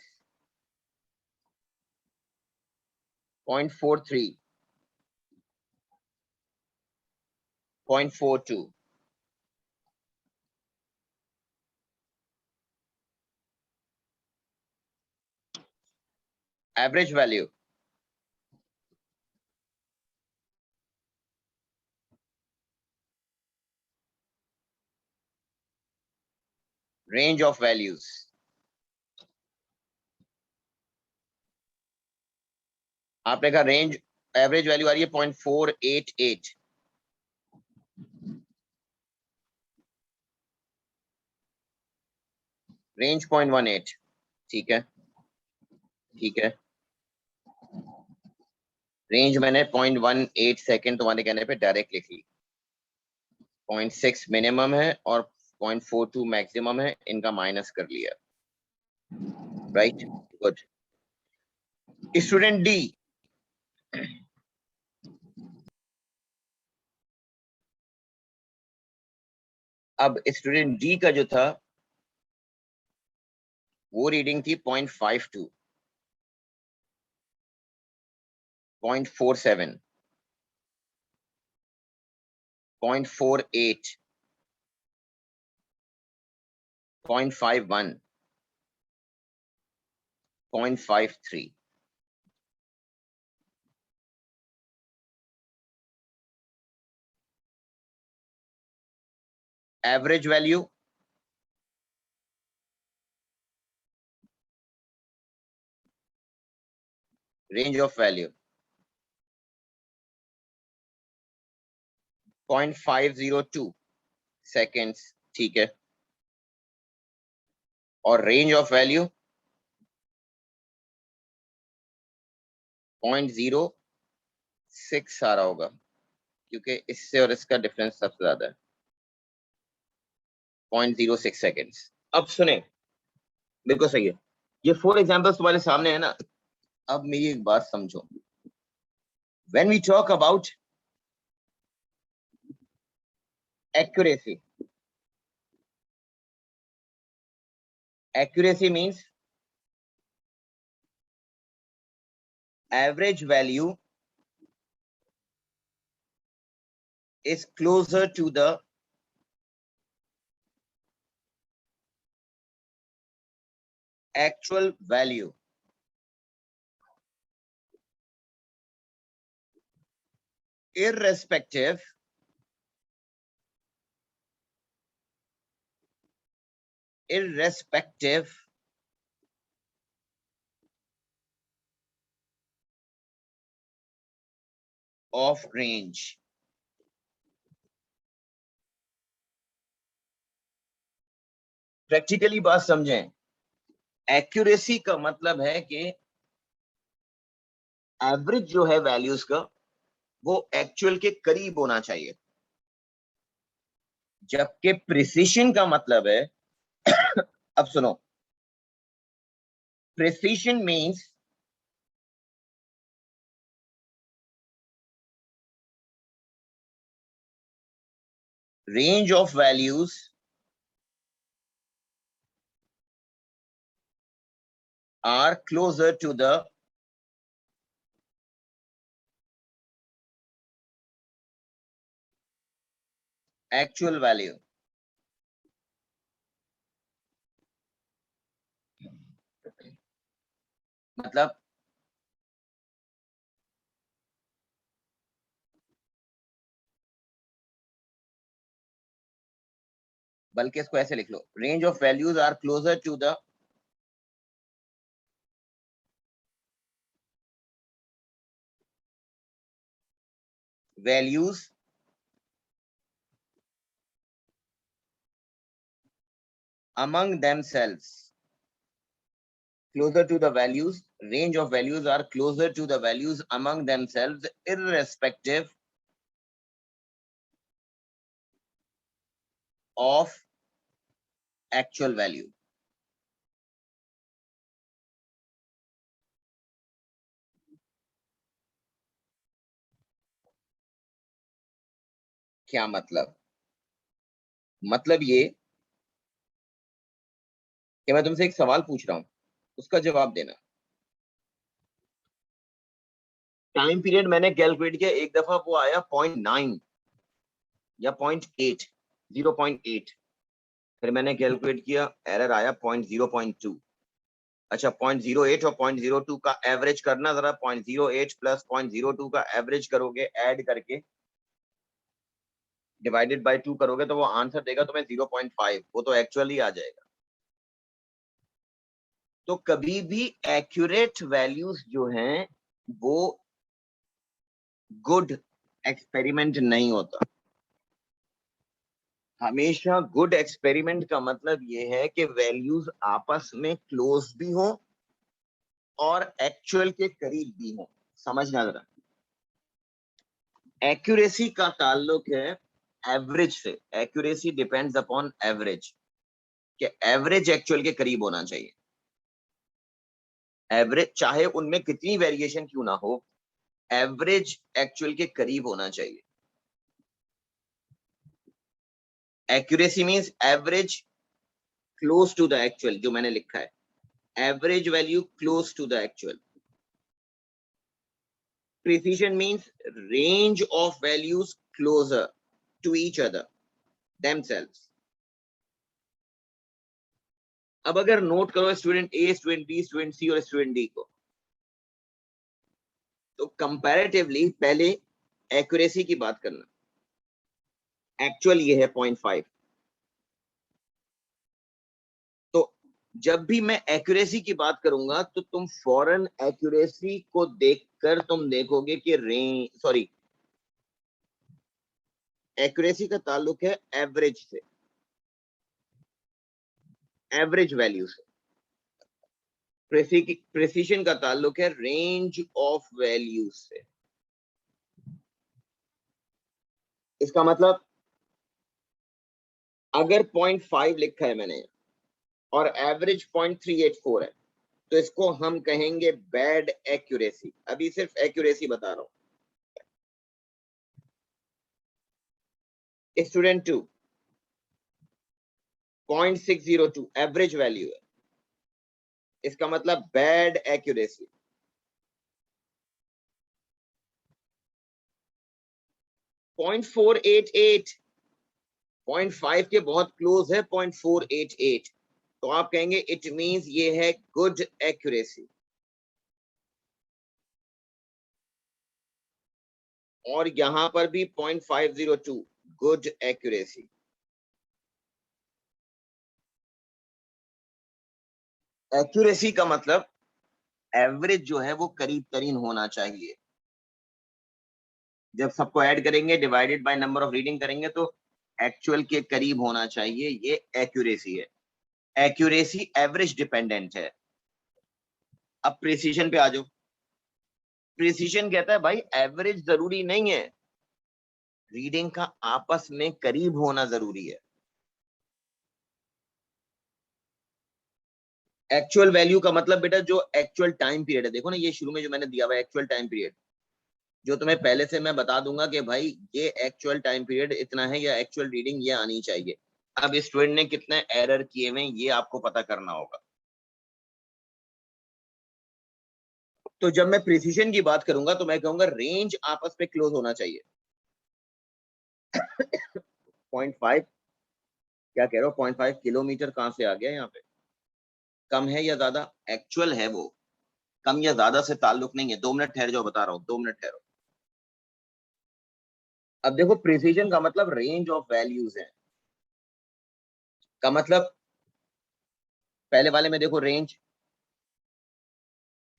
0.43, 0.42. Average value. Range of values. आपने कहा रेंज, एवरेज वैल्यू आ रही है 0.488, रेंज 0.18। ठीक है, ठीक है। रेंज मैंने 0.18 सेकेंड तुम्हारे कहने पे डायरेक्ट लिख ली। 0.6 मिनिमम है और 0.42 मैक्सिमम है, इनका माइनस कर लिया। Right, good. स्टूडेंट डी, अब स्टूडेंट डी का जो था वो रीडिंग थी 0.52, 0.47, 0.48, 0.51, 0.53. Average value, range of value 0.502 seconds, ठीक है। और रेंज ऑफ वैल्यू 0.06 आ रहा होगा, क्योंकि इससे और इसका डिफरेंस सबसे ज्यादा है, 0.06 सेकेंड्स। अब सुने, बिल्कुल सही है। ये 4 एग्जांपल्स तुम्हारे सामने है ना। अब मेरी एक बात समझो, when we talk about accuracy means average value is closer to the actual value irrespective of range. Practically बात समझें, एक्यूरेसी का मतलब है कि एवरेज जो है वैल्यूज का वो एक्चुअल के करीब होना चाहिए, जबकि प्रिसिशन का मतलब है अब सुनो, precision means range of values are closer to the actual value. मतलब बल्कि इसको ऐसे लिख लो, range of values are closer to the values among themselves. Closer to the values, range of values are closer to the values among themselves irrespective of actual value. क्या मतलब? मतलब ये कि मैं तुमसे एक सवाल पूछ रहा हूं, उसका जवाब देना। टाइम पीरियड मैंने कैलकुलेट किया, एक दफा वो आया 0.9 या 0.8, 0.8, फिर मैंने कैलकुलेट किया, एरर आया 0.2। अच्छा, 0.08 और 0.02 का एवरेज करना जरा, 0.08 प्लस 0.02 का एवरेज करोगे, ऐड करके डिवाइडेड बाय 2 करोगे तो वो आंसर देगा तुम्हें 0.5, वो तो एक्चुअली आ जाएगा। तो कभी भी एक्यूरेट वैल्यूज जो हैं वो गुड एक्सपेरिमेंट नहीं होता। हमेशा गुड एक्सपेरिमेंट का मतलब ये है कि वैल्यूज आपस में क्लोज भी हो और एक्चुअल के करीब भी हो। समझना जरा, एक्यूरेसी का ताल्लुक है एवरेज से। एक्यूरेसी डिपेंड्स अपॉन एवरेज, कि एवरेज एक्चुअल के करीब होना चाहिए। एवरेज चाहे उनमें कितनी वेरिएशन क्यों ना हो, एवरेज एक्चुअल के करीब होना चाहिए। Accuracy means average close to the actual, जो मैंने लिखा है, average value close to the actual. Precision means range of values closer to each other themselves. अब अगर नोट करो student A, student B, student C और स्टूडेंट डी को, तो कंपैरेटिवली पहले एक्यूरेसी की बात करना। एक्चुअल ये है 0.5, तो जब भी मैं एक्यूरेसी की बात करूंगा तो तुम फॉरन एक्यूरेसी को देखकर तुम देखोगे कि रेंज, सॉरी, एक्यूरेसी का ताल्लुक है एवरेज से, एवरेज वैल्यू से। प्रेसिशन का ताल्लुक है रेंज ऑफ वैल्यूज से। इसका मतलब अगर 0.5 लिखा है मैंने और एवरेज 0.384 है, तो इसको हम कहेंगे बैड एक्यूरेसी। अभी सिर्फ एक्यूरेसी बता रहा हूं। स्टूडेंट 2 0.602 एवरेज वैल्यू है, इसका मतलब बैड एक्यूरेसी। 0.488 0.5 के बहुत क्लोज है 0.488, तो आप कहेंगे इट मींस ये है गुड एक्यूरेसी। और यहां पर भी 0.502 गुड एक्यूरेसी। एक्यूरेसी का मतलब एवरेज जो है वो करीब तरीन होना चाहिए। जब सबको ऐड करेंगे divided by number of reading करेंगे तो एक्चुअल के करीब होना चाहिए, ये एक्यूरेसी है। एक्यूरेसी एवरेज डिपेंडेंट है। अब प्रिसीजन पे आ जाओ। प्रिसीजन कहता है भाई एवरेज जरूरी नहीं है, रीडिंग का आपस में करीब होना जरूरी है। एक्चुअल वैल्यू का मतलब बेटा जो एक्चुअल टाइम पीरियड है, देखो ना ये शुरू में जो मैंने दिया हुआ है एक्चुअल टाइम पीरियड, जो तुम्हें पहले से मैं बता दूंगा कि भाई ये एक्चुअल टाइम पीरियड इतना है या एक्चुअल रीडिंग ये आनी चाहिए। अब स्टूडेंट ने कितने एरर किए हुए ये आपको पता करना होगा। तो जब मैं प्रिसीजन की बात करूंगा तो मैं कहूंगा रेंज आपस में क्लोज होना चाहिए। 0.5 क्या कह रहे हो, 0.5 किलोमीटर कहां से आ गया यहाँ पे, कम है या ज्यादा, एक्चुअल है वो, कम या ज्यादा से ताल्लुक नहीं है। 2 मिनट ठहर जाओ, बता रहा हूँ, 2 मिनट ठहरो। अब देखो प्रिसीजन का मतलब रेंज ऑफ वैल्यूज है, का मतलब पहले वाले में देखो रेंज,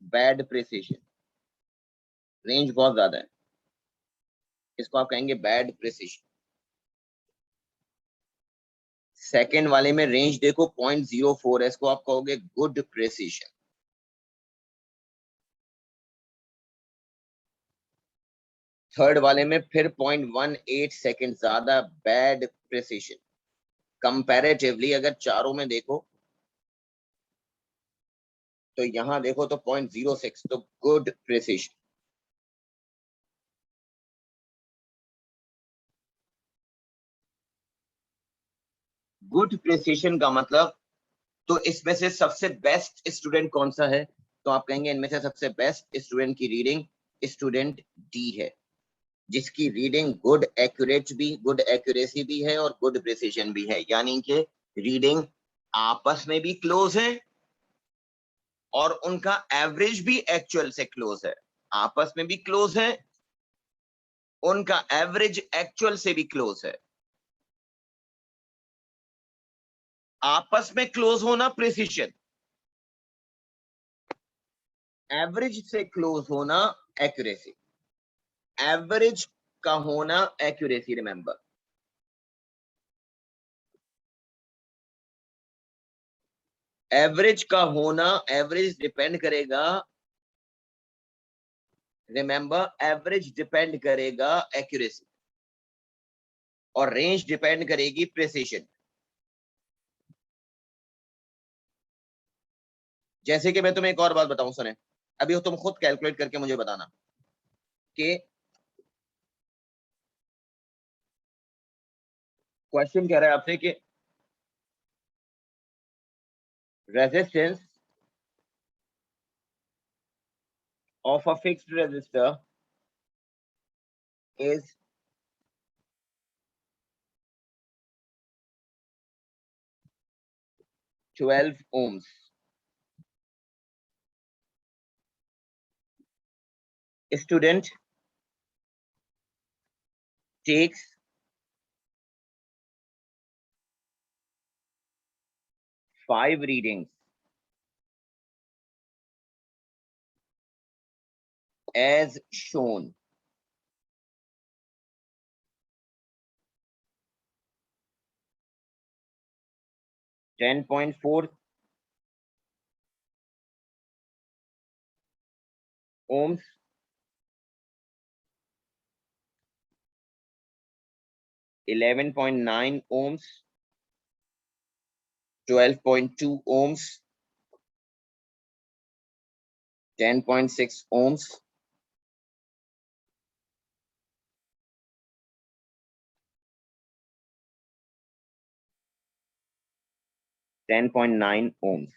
बैड प्रिसीजन, रेंज बहुत ज्यादा है, इसको आप कहेंगे बैड प्रिसीजन। सेकेंड वाले में रेंज देखो 0.04 है, इसको आप कहोगे गुड प्रिसीजन। थर्ड वाले में फिर 0.18 सेकेंड ज्यादा, बैड प्रिसीजन। कंपैरेटिवली अगर चारों में देखो तो यहां देखो तो 0.06, तो गुड प्रिसीजन। गुड प्रिसीजन का मतलब, तो इसमें से सबसे बेस्ट स्टूडेंट कौन सा है, तो आप कहेंगे इनमें से सबसे बेस्ट स्टूडेंट की रीडिंग स्टूडेंट डी है, जिसकी रीडिंग गुड एक्यूरेट भी, गुड एक्यूरेसी भी है और गुड प्रिसीजन भी है, यानी कि रीडिंग आपस में भी क्लोज है और उनका एवरेज भी एक्चुअल से क्लोज है। आपस में भी क्लोज है, उनका एवरेज एक्चुअल से भी क्लोज है। आपस में क्लोज होना प्रिसीजन, एवरेज से क्लोज होना एक्यूरेसी। एवरेज का होना एक्यूरेसी, रिमेंबर। एवरेज का होना, एवरेज डिपेंड करेगा, रिमेंबर एवरेज डिपेंड करेगा एक्यूरेसी और रेंज डिपेंड करेगी प्रिसीजन। जैसे कि मैं तुम्हें एक और बात बताऊं सुने, अभी तुम खुद कैलकुलेट करके मुझे बताना कि क्वेश्चन कह रहा है आपसे कि resistance of a fixed resistor is 12 ohms. Student takes 5 readings as shown. (10.4 ohms, 11.9 ohms, 12.2 ohms, 10.6 ohms. 10.9 ohms.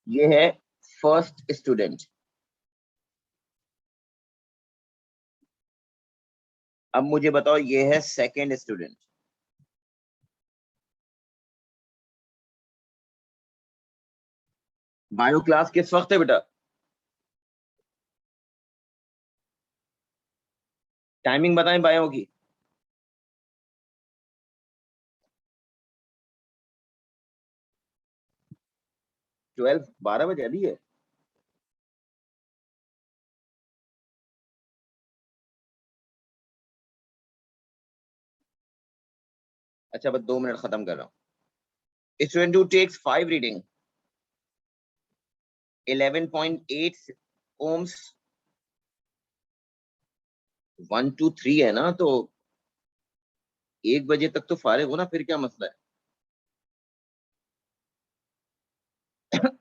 ये है फर्स्ट स्टूडेंट। अब मुझे बताओ ये है सेकंड स्टूडेंट। बायो क्लास किस वक्त है बेटा? टाइमिंग बताएं बायो की। 12 बजे अभी है। अच्छा बस 2 मिनट खत्म कर रहा हूँ। Student two takes 5 reading 11.8 ohms 1 to 3 है ना, तो 1 बजे तक तो फारिग हो ना, फिर क्या मसला है।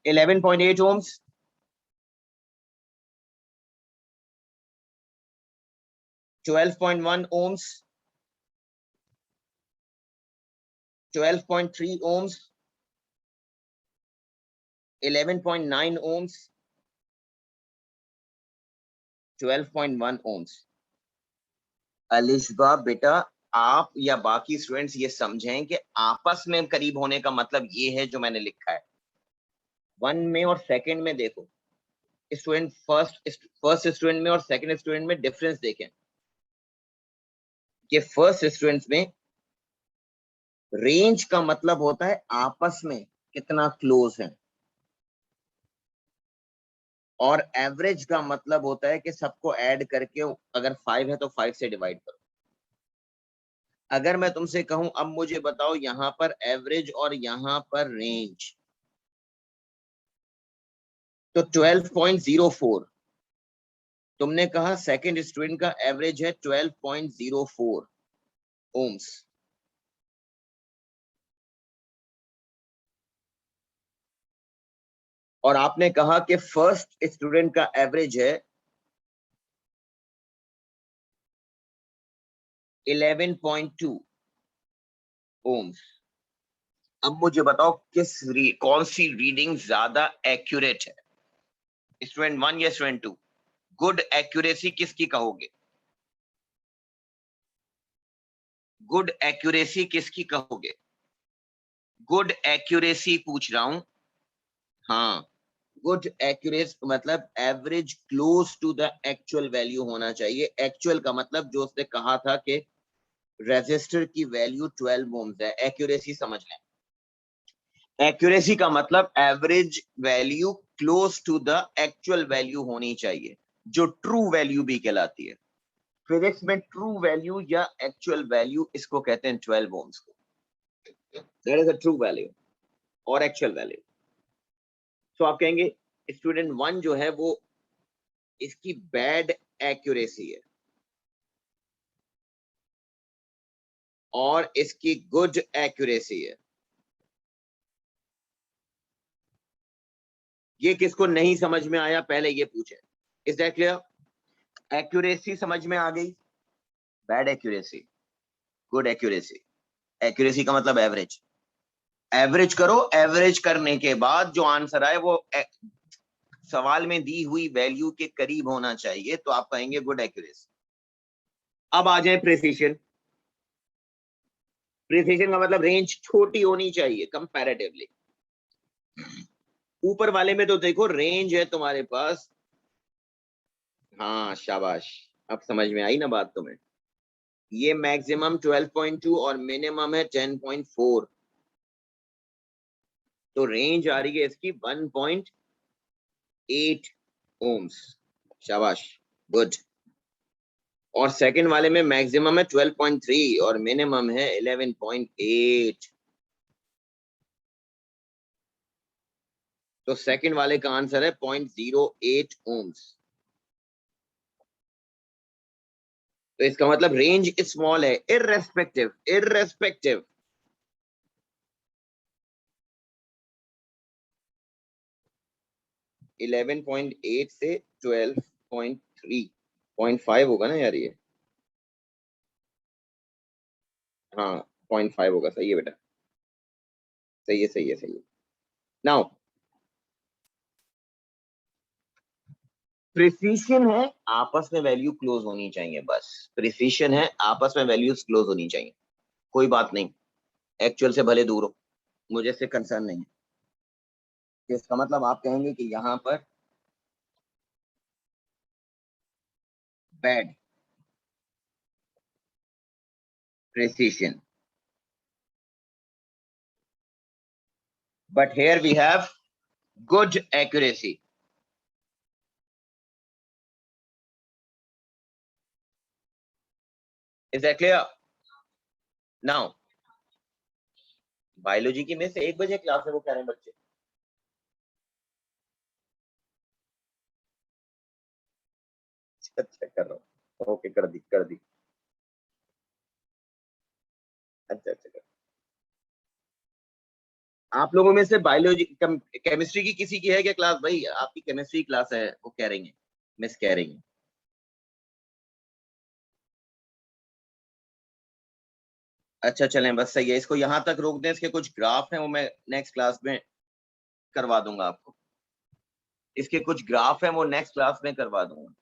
11.8 ohms 12.1 ohms 12.3 ohms 11.9 ohms 12.1 ohms। Alishba बेटा, आप या बाकी स्टूडेंट्स ये समझें कि आपस में करीब होने का मतलब ये है जो मैंने लिखा है। 1 में और सेकंड में देखो, स्टूडेंट फर्स्ट स्टूडेंट में और सेकंड स्टूडेंट में डिफरेंस देखें कि फर्स्ट स्टूडेंट्स में रेंज का मतलब होता है आपस में कितना क्लोज है, और एवरेज का मतलब होता है कि सबको ऐड करके अगर 5 है तो 5 से डिवाइड करो। अगर मैं तुमसे कहूं अब मुझे बताओ यहां पर एवरेज और यहां पर रेंज, तो 12.04। तुमने कहा सेकंड स्टूडेंट का एवरेज है 12.04 ओम्स, और आपने कहा कि फर्स्ट स्टूडेंट का एवरेज है 11.2 ओम्स। अब मुझे बताओ कौन सी रीडिंग ज्यादा एक्यूरेट है, स्टूडेंट 1 या स्टूडेंट 2? गुड एक्यूरेसी किसकी कहोगे? गुड एक्यूरेसी किसकी कहोगे? गुड एक्यूरेसी पूछ रहा हूं। हाँ, गुड एक्यूरेसी मतलब average close to the actual value होना चाहिए। एक्चुअल का मतलब जो उसने कहा था कि रेजिस्टर की वैल्यू 12 ओम्स है, एक्यूरेसी समझ लें। एक्यूरेसी का मतलब average value close to the actual value होनी चाहिए, जो ट्रू वैल्यू भी कहलाती है। फिजिक्स में ट्रू वैल्यू या एक्चुअल वैल्यू इसको कहते हैं 12 ओम्स को। That is a true value और एक्चुअल वैल्यू। तो आप कहेंगे स्टूडेंट 1 जो है वो इसकी बैड एक्यूरेसी है और इसकी गुड एक्यूरेसी है। ये किसको नहीं समझ में आया पहले ये पूछे। Is that clear? एक्यूरेसी समझ में आ गई? Bad accuracy, good accuracy. Accuracy का मतलब एवरेज। एवरेज करो, एवरेज करने के बाद जो आंसर आए वो सवाल में दी हुई वैल्यू के करीब होना चाहिए, तो आप कहेंगे गुड एक्यूरेसी। अब आ जाए प्रिसिशन। प्रिसिशन का मतलब रेंज छोटी होनी चाहिए कंपैरेटिवली। ऊपर वाले में तो देखो रेंज है तुम्हारे पास। हाँ शाबाश, अब समझ में आई ना बात तुम्हें। ये मैक्सिमम 12.2 और मिनिमम है 10.4, तो रेंज आ रही है इसकी 1.8 ओम्स। शाबाश, गुड। और सेकंड वाले में मैक्सिमम है 12.3 और मिनिमम है 11.8, तो सेकंड वाले का आंसर है 0.08 ओम्स। तो इसका मतलब रेंज स्मॉल है, इररेस्पेक्टिव 11.8 से 12.3.5 होगा ना यार ये। हाँ 0.5 होगा, सही है बेटा, सही है सही है सही है। नाउ प्रिसिशन है, आपस में वैल्यू क्लोज होनी चाहिए, बस प्रिसिशन है, आपस में वैल्यूज क्लोज होनी चाहिए, कोई बात नहीं, एक्चुअल से भले दूर हो, मुझे इससे कंसर्न नहीं है। इसका मतलब आप कहेंगे कि यहाँ पर bad precision, but here we have good accuracy. Is that clear? Now, biology की में से 1 बजे क्लास है, वो कह रहे हैं बच्चे। अच्छा कर रहा हूँ, ओके कर दी कर दी। अच्छा अच्छा कर। आप लोगों में से बायोलॉजी केमिस्ट्री की किसी की है क्या क्लास? भाई आपकी केमिस्ट्री क्लास है, वो कह रही है, मिस कह रही है। अच्छा चलें, बस सही है, इसको यहाँ तक रोक दें, इसके कुछ ग्राफ हैं वो मैं नेक्स्ट क्लास में करवा दूंगा आपको, इसके कुछ ग्राफ हैं वो नेक्स्ट क्लास में करवा दूंगा।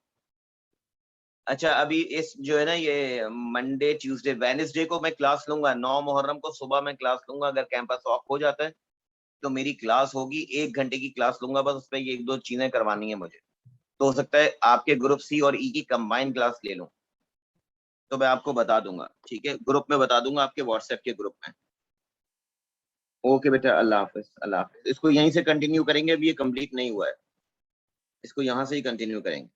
अच्छा अभी इस जो है ना ये मंडे ट्यूसडे वेडनेसडे को मैं क्लास लूंगा, 9 मुहर्रम को सुबह में क्लास लूंगा, अगर कैंपस ऑफ हो जाता है तो मेरी क्लास होगी, 1 घंटे की क्लास लूंगा बस, उसमें ये 1-2 चीजें करवानी है मुझे, तो हो सकता है आपके ग्रुप सी और ई की कंबाइंड क्लास ले लूं, तो मैं आपको बता दूंगा, ठीक है, ग्रुप में बता दूंगा, आपके व्हाट्सएप के ग्रुप में। ओके बेटा, अल्लाह हाफिज, अल्लाह हाफिज। इसको यहीं से कंटिन्यू करेंगे, अभी ये कंप्लीट नहीं हुआ है, इसको यहाँ से ही कंटिन्यू करेंगे।